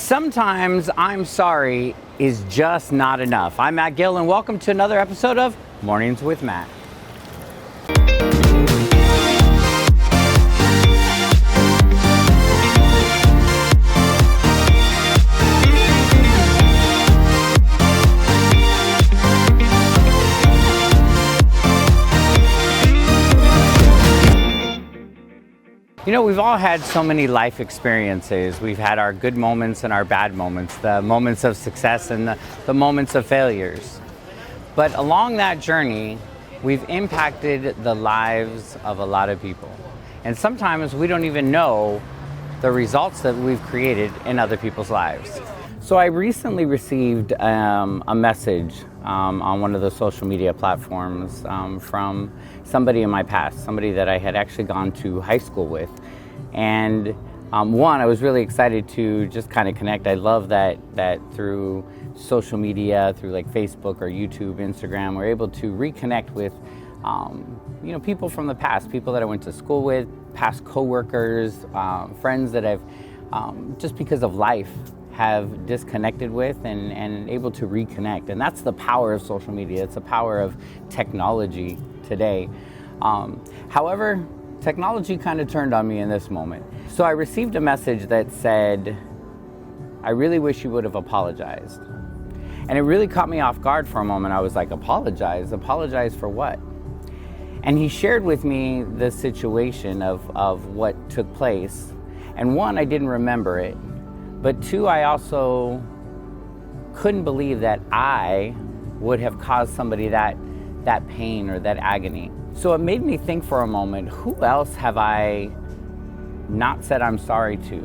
Sometimes I'm sorry is just not enough. I'm Matt Gill, and welcome to another episode of Mornings with Matt. You know, we've all had so many life experiences. We've had our good moments and our bad moments, the moments of success and the moments of failures. But along that journey, we've impacted the lives of a lot of people. And sometimes we don't even know the results that we've created in other people's lives. So I recently received a message on one of the social media platforms from somebody in my past, somebody that I had actually gone to high school with. And I was really excited to just kind of connect. I love that through social media, through like Facebook or YouTube, Instagram, we're able to reconnect with people from the past, people that I went to school with, past coworkers, friends that I've just because of life have disconnected with and able to reconnect. And that's the power of social media. It's the power of technology today. However, technology kind of turned on me in this moment. So I received a message that said, "I really wish you would have apologized." And it really caught me off guard for a moment. I was like, apologize? Apologize for what? And he shared with me the situation of what took place. And one, I didn't remember it. But two, I also couldn't believe that I would have caused somebody that pain or that agony. So it made me think for a moment, who else have I not said I'm sorry to?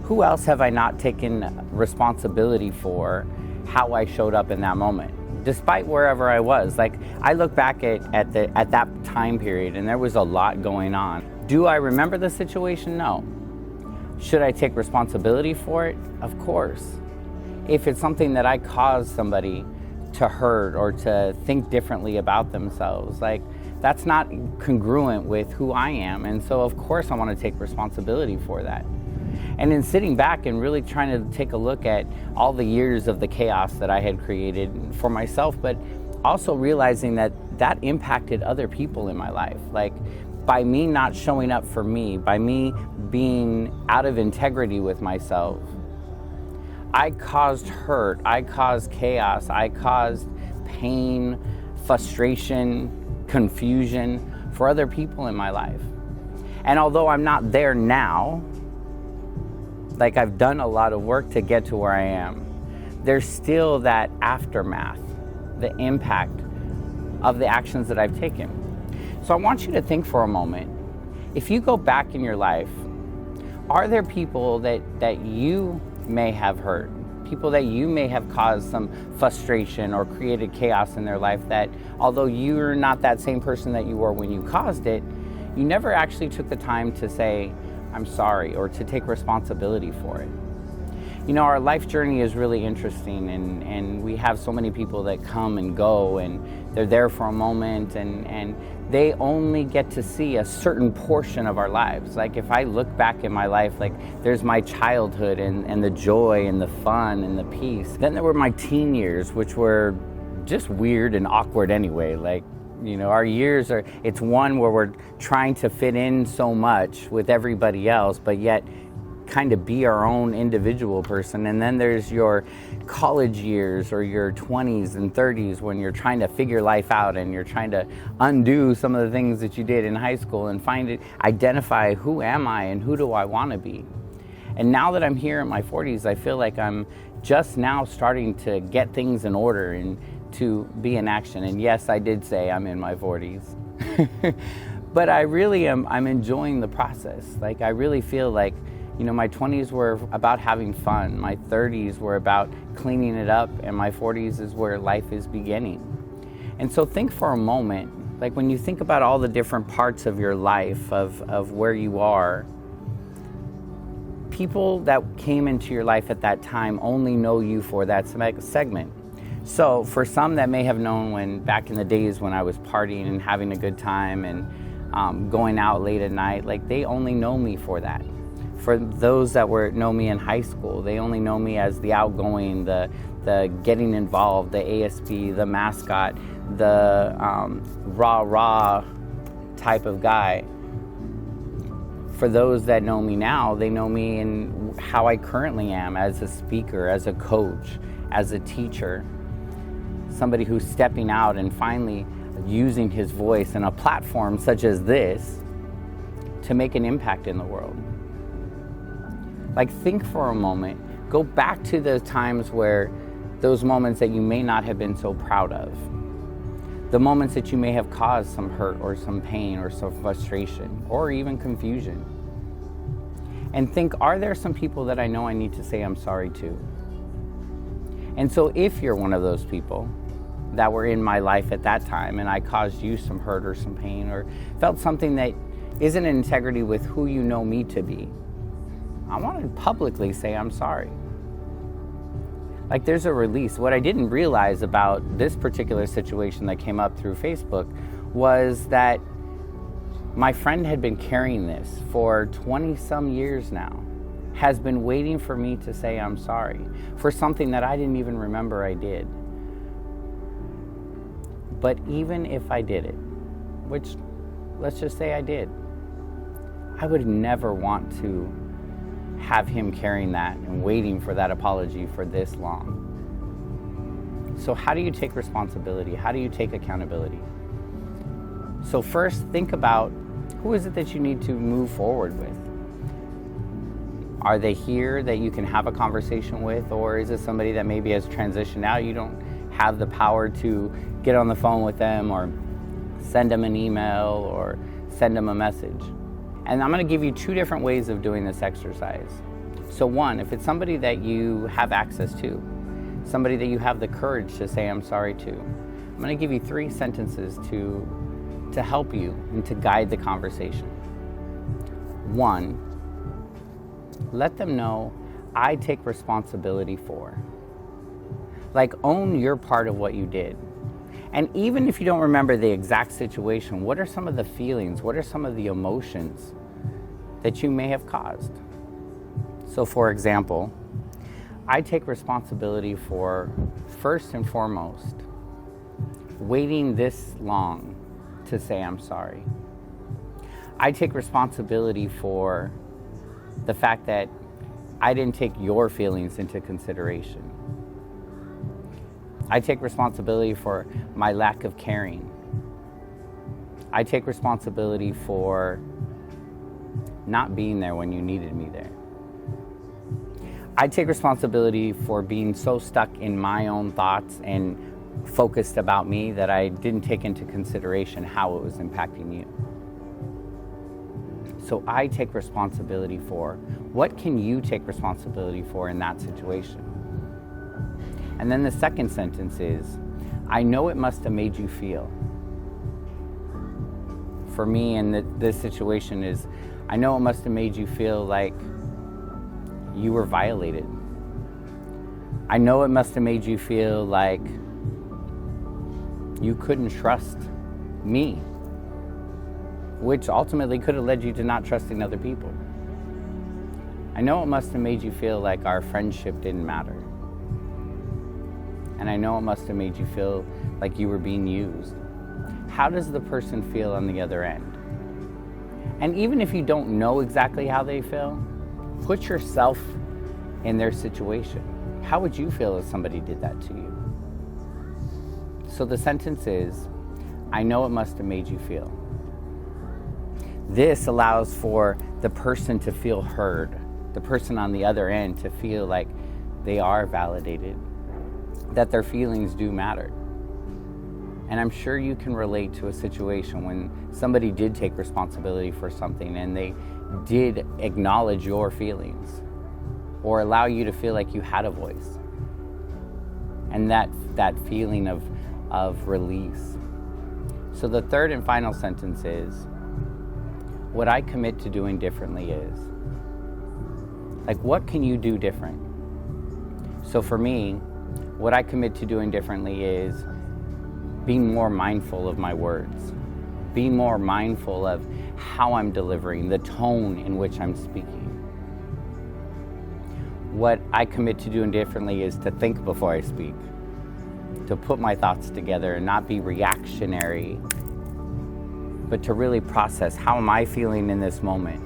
Who else have I not taken responsibility for how I showed up in that moment? Despite wherever I was. Like, I look back at that time period and there was a lot going on. Do I remember the situation? No. Should I take responsibility for it? Of course. If it's something that I caused somebody to hurt or to think differently about themselves, like, that's not congruent with who I am. And so of course I want to take responsibility for that. And in sitting back and really trying to take a look at all the years of the chaos that I had created for myself, but also realizing that impacted other people in my life. Like, by me not showing up for me, by me being out of integrity with myself, I caused hurt, I caused chaos, I caused pain, frustration, confusion for other people in my life. And although I'm not there now, like, I've done a lot of work to get to where I am, there's still that aftermath, the impact of the actions that I've taken. So I want you to think for a moment, if you go back in your life, are there people that you may have hurt, people that you may have caused some frustration or created chaos in their life, that although you're not that same person that you were when you caused it, you never actually took the time to say, I'm sorry, or to take responsibility for it? You know, our life journey is really interesting, and we have so many people that come and go, and they're there for a moment, and they only get to see a certain portion of our lives. Like, if I look back in my life, like, there's my childhood and the joy and the fun and the peace. Then there were my teen years, which were just weird and awkward anyway. Like, you know, our years it's one where we're trying to fit in so much with everybody else, but yet kind of be our own individual person. And then there's your college years or your 20s and 30s when you're trying to figure life out and you're trying to undo some of the things that you did in high school and identify who am I and who do I want to be. And now that I'm here in my 40s, I feel like I'm just now starting to get things in order and to be in action. And yes, I did say I'm in my 40s. But I really I'm enjoying the process. Like, I really feel like, you know, my 20s were about having fun, my 30s were about cleaning it up, and my 40s is where life is beginning. And so think for a moment, like, when you think about all the different parts of your life, of where you are, people that came into your life at that time only know you for that segment. So for some that may have known when back in the days when I was partying and having a good time and going out late at night, like, they only know me for that. For those that know me in high school, they only know me as the outgoing, the getting involved, the ASB, the mascot, the rah-rah type of guy. For those that know me now, they know me in how I currently am as a speaker, as a coach, as a teacher. Somebody who's stepping out and finally using his voice in a platform such as this to make an impact in the world. Like, think for a moment, go back to the times where those moments that you may not have been so proud of, the moments that you may have caused some hurt or some pain or some frustration or even confusion. And think, are there some people that I know I need to say I'm sorry to? And so if you're one of those people that were in my life at that time and I caused you some hurt or some pain or felt something that isn't in integrity with who you know me to be, I want to publicly say I'm sorry. Like, there's a release. What I didn't realize about this particular situation that came up through Facebook was that my friend had been carrying this for 20 some years now, has been waiting for me to say I'm sorry for something that I didn't even remember I did. But even if I did it, which let's just say I did, I would never want to have him carrying that and waiting for that apology for this long. So how do you take responsibility? How do you take accountability? So first, think about, who is it that you need to move forward with? Are they here that you can have a conversation with, or is it somebody that maybe has transitioned out? You don't have the power to get on the phone with them or send them an email or send them a message. And I'm going to give you two different ways of doing this exercise. So one, if it's somebody that you have access to, somebody that you have the courage to say I'm sorry to, I'm going to give you 3 sentences to help you and to guide the conversation. 1, let them know I take responsibility for. Like, own your part of what you did. And even if you don't remember the exact situation, what are some of the feelings? What are some of the emotions that you may have caused? So for example, I take responsibility for, first and foremost, waiting this long to say I'm sorry. I take responsibility for the fact that I didn't take your feelings into consideration. I take responsibility for my lack of caring. I take responsibility for not being there when you needed me there. I take responsibility for being so stuck in my own thoughts and focused about me that I didn't take into consideration how it was impacting you. So I take responsibility for, what can you take responsibility for in that situation? And then the second sentence is, I know it must have made you feel. For me in this situation is, I know it must have made you feel like you were violated. I know it must have made you feel like you couldn't trust me, which ultimately could have led you to not trusting other people. I know it must have made you feel like our friendship didn't matter. And I know it must have made you feel like you were being used. How does the person feel on the other end? And even if you don't know exactly how they feel, put yourself in their situation. How would you feel if somebody did that to you? So the sentence is, I know it must have made you feel. This allows for the person to feel heard, the person on the other end to feel like they are validated, that their feelings do matter. And I'm sure you can relate to a situation when somebody did take responsibility for something and they did acknowledge your feelings or allow you to feel like you had a voice. And that feeling of release. So the third and final sentence is, what I commit to doing differently is. Like, what can you do different? So for me, what I commit to doing differently is being more mindful of my words, being more mindful of how I'm delivering, the tone in which I'm speaking, what I commit to doing differently is to think before I speak, to put my thoughts together and not be reactionary, but to really process, how am I feeling in this moment?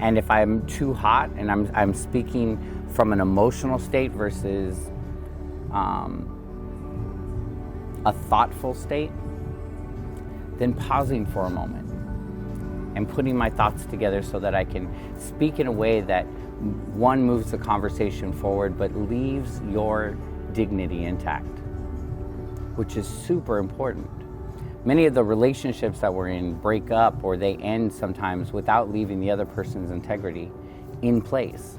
And if I'm too hot and I'm speaking from an emotional state versus a thoughtful state, then pausing for a moment and putting my thoughts together so that I can speak in a way that, one, moves the conversation forward, but leaves your dignity intact, which is super important. Many of the relationships that we're in break up or they end sometimes without leaving the other person's integrity in place.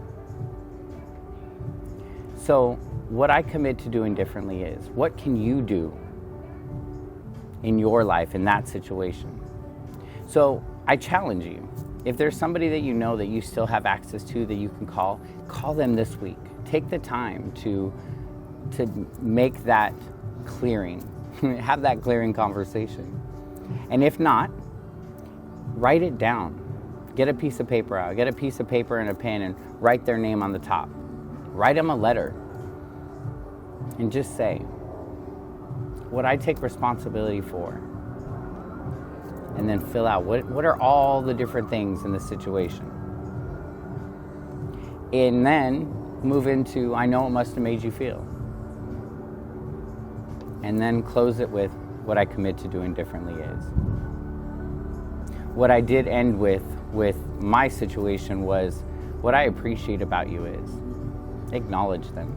So what I commit to doing differently is, what can you do in your life in that situation? So I challenge you, if there's somebody that you know that you still have access to that you can call them this week. Take the time to make that clearing, have that clearing conversation. And if not, write it down. Get a piece of paper out, get a piece of paper and a pen and write their name on the top. Write them a letter and just say, what I take responsibility for. And then fill out what are all the different things in the situation. And then move into, I know it must have made you feel. And then close it with, what I commit to doing differently is. What I did end with my situation was, what I appreciate about you is, acknowledge them.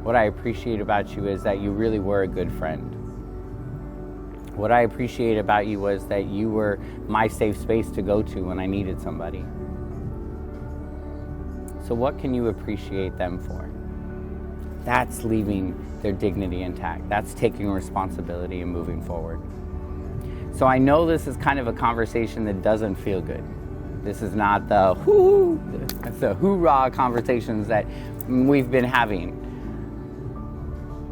What I appreciate about you is that you really were a good friend. What I appreciate about you was that you were my safe space to go to when I needed somebody. So what can you appreciate them for? That's leaving their dignity intact. That's taking responsibility and moving forward. So I know this is kind of a conversation that doesn't feel good. This is not the hoorah conversations that we've been having.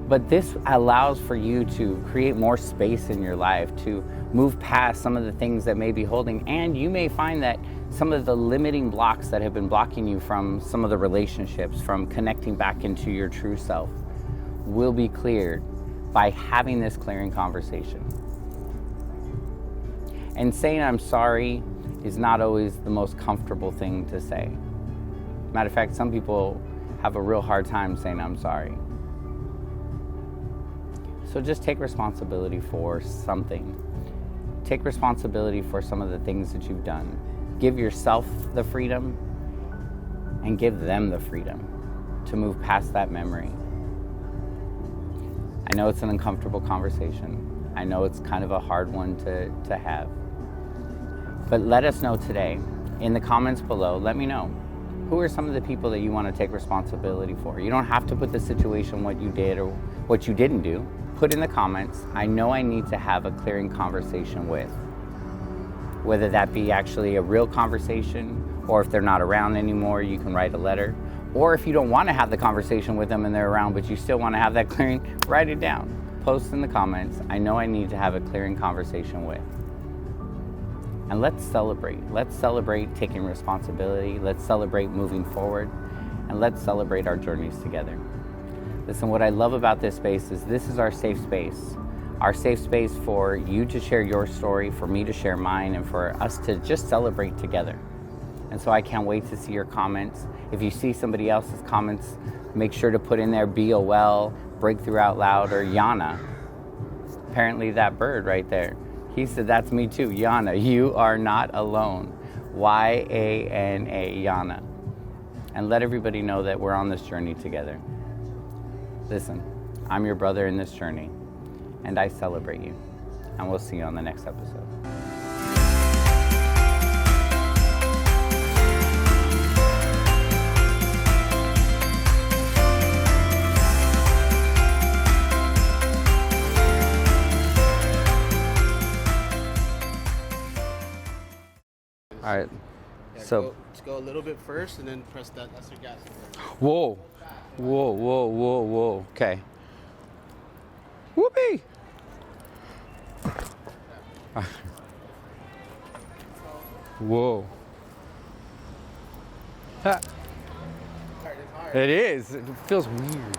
But this allows for you to create more space in your life, to move past some of the things that may be holding. And you may find that some of the limiting blocks that have been blocking you from some of the relationships, from connecting back into your true self, will be cleared by having this clearing conversation. And saying I'm sorry is not always the most comfortable thing to say. Matter of fact, some people have a real hard time saying I'm sorry. So just take responsibility for something. Take responsibility for some of the things that you've done. Give yourself the freedom and give them the freedom to move past that memory. I know it's an uncomfortable conversation. I know it's kind of a hard one to have. But let us know today in the comments below. Let me know. Who are some of the people that you want to take responsibility for? You don't have to put the situation, what you did or what you didn't do. Put in the comments, I know I need to have a clearing conversation with. Whether that be actually a real conversation, or if they're not around anymore, you can write a letter. Or if you don't want to have the conversation with them and they're around, but you still want to have that clearing, write it down. Post in the comments, I know I need to have a clearing conversation with. And let's celebrate. Let's celebrate taking responsibility. Let's celebrate moving forward. And let's celebrate our journeys together. Listen, what I love about this space is this is our safe space. Our safe space for you to share your story, for me to share mine, and for us to just celebrate together. And so I can't wait to see your comments. If you see somebody else's comments, make sure to put in there BOL, Breakthrough Out Loud, or Yana. Apparently that bird right there. He said, that's me too, Yana. You are not alone. Y-A-N-A, Yana. And let everybody know that we're on this journey together. Listen, I'm your brother in this journey, and I celebrate you. And we'll see you on the next episode. All right, Yeah, so let's go a little bit first and then press that. That's your gas. whoa, whoa, whoa, whoa, whoa. Okay. Whoopee. Whoa. Ha. It's hard. It is. It feels weird.